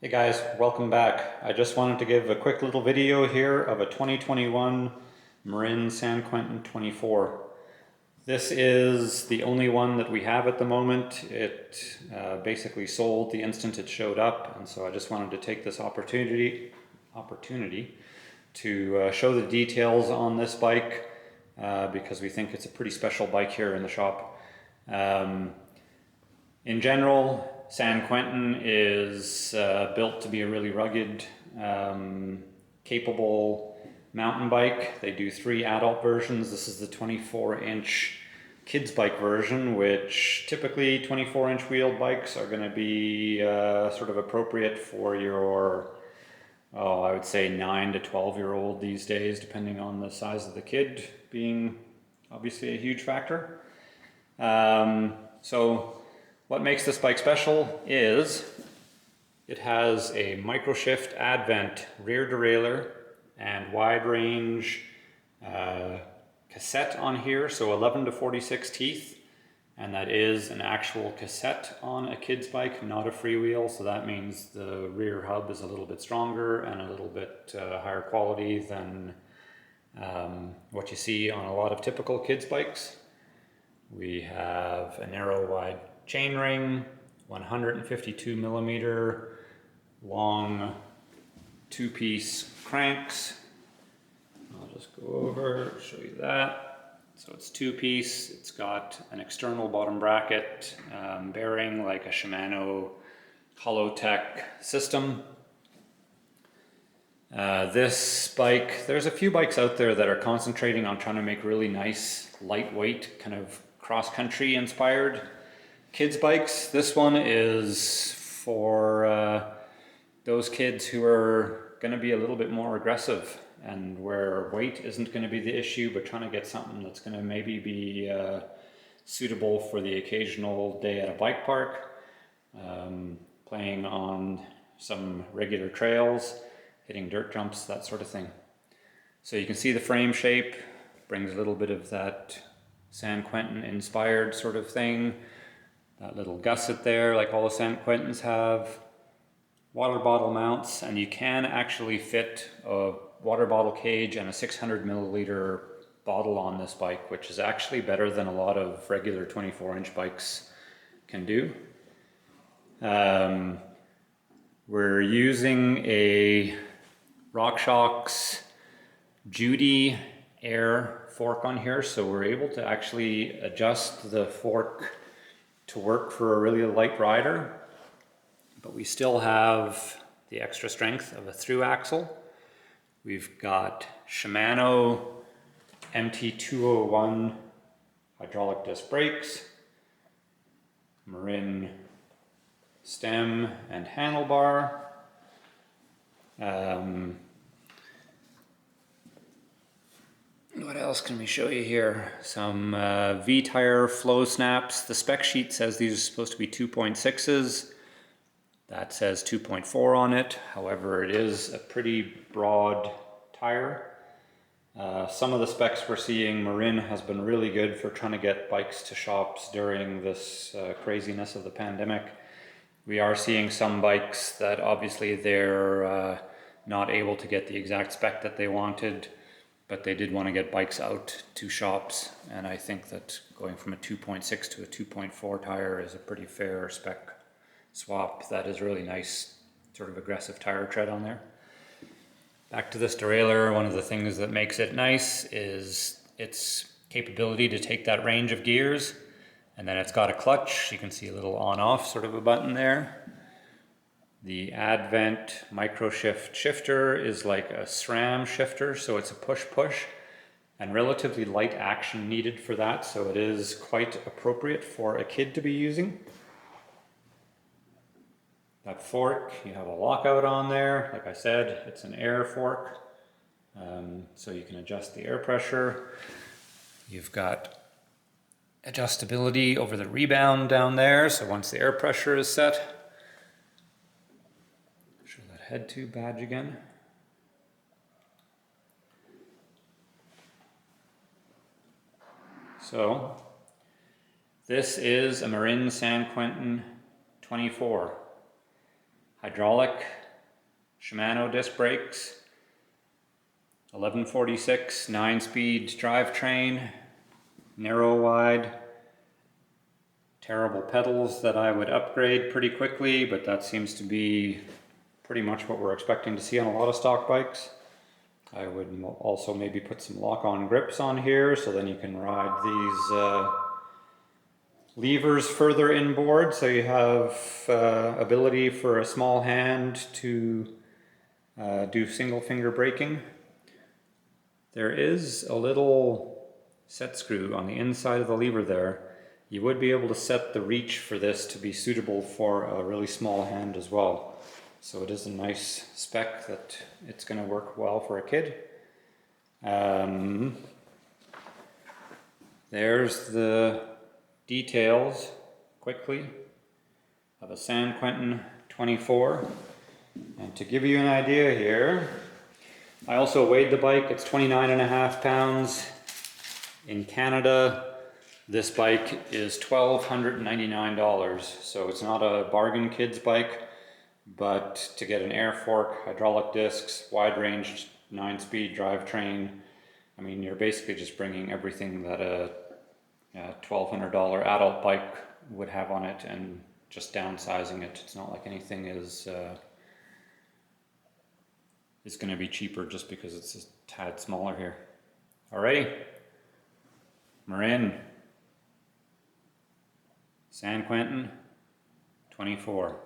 Hey guys, welcome back. I just wanted to give a quick little video here of a 2021 Marin San Quentin 24. This is the only one that we have at the moment. It basically sold the instant it showed up, and so I just wanted to take this opportunity to show the details on this bike because we think it's a pretty special bike here in the shop. In general, San Quentin is built to be a really rugged, capable mountain bike. They do 3 adult versions. This is the 24-inch kids bike version, which typically 24-inch wheeled bikes are going to be sort of appropriate for your, I would say 9 to 12-year-old these days, depending on the size of the kid being obviously a huge factor. So what makes this bike special is it has a Microshift Advent rear derailleur and wide range cassette on here, so 11 to 46 teeth, and that is an actual cassette on a kid's bike, not a freewheel, so that means the rear hub is a little bit stronger and a little bit higher quality than what you see on a lot of typical kids bikes. We have a narrow wide chainring, 152 millimeter long 2-piece cranks. I'll just go over, show you that. So it's 2-piece, it's got an external bottom bracket bearing like a Shimano Hollowtech system. This bike, there's a few bikes out there that are concentrating on trying to make really nice, lightweight, kind of cross-country inspired kids bikes. This one is for those kids who are going to be a little bit more aggressive and where weight isn't going to be the issue, but trying to get something that's going to maybe be suitable for the occasional day at a bike park, playing on some regular trails, hitting dirt jumps, that sort of thing. So you can see the frame shape brings a little bit of that San Quentin inspired sort of thing. That little gusset there, like all the San Quentins have. Water bottle mounts, and you can actually fit a water bottle cage and a 600 milliliter bottle on this bike, which is actually better than a lot of regular 24-inch bikes can do. We're using a RockShox Judy Air fork on here, so we're able to actually adjust the fork to work for a really light rider, but we still have the extra strength of a thru axle. We've got Shimano MT201 hydraulic disc brakes, Marin stem and handlebar. What else can we show you here? Some V-tire flow snaps. The spec sheet says these are supposed to be 2.6s. That says 2.4 on it. However, it is a pretty broad tire. Some of the specs we're seeing, Marin has been really good for trying to get bikes to shops during this craziness of the pandemic. We are seeing some bikes that obviously they're not able to get the exact spec that they wanted, but they did want to get bikes out to shops, and I think that going from a 2.6 to a 2.4 tire is a pretty fair spec swap. That is really nice, sort of aggressive tire tread on there. Back to this derailleur, one of the things that makes it nice is its capability to take that range of gears, and then it's got a clutch. You can see a little on-off sort of a button there. The Advent Microshift shifter is like a SRAM shifter, so it's a push-push and relatively light action needed for that, so it is quite appropriate for a kid to be using. That fork, you have a lockout on there. Like I said, it's an air fork, so you can adjust the air pressure. You've got adjustability over the rebound down there, so once the air pressure is set, show that head tube badge again. So this is a Marin San Quentin 24. hydraulic Shimano disc brakes, 1146 9-speed drivetrain, narrow wide, terrible pedals that I would upgrade pretty quickly, but that seems to be pretty much what we're expecting to see on a lot of stock bikes. I would also maybe put some lock-on grips on here so then you can ride these levers further inboard, so you have ability for a small hand to do single finger braking. There is a little set screw on the inside of the lever there. You would be able to set the reach for this to be suitable for a really small hand as well. So it is a nice spec that it's going to work well for a kid. There's the details quickly of a San Quentin 24. And to give you an idea here, I also weighed the bike. It's 29.5 pounds. In Canada, this bike is $1,299. So it's not a bargain kid's bike, but to get an air fork, hydraulic discs, wide range 9-speed drivetrain, I mean, you're basically just bringing everything that a $1,200 adult bike would have on it and just downsizing it. It's not like anything is going to be cheaper just because it's a tad smaller here. Alrighty, Marin San Quentin 24.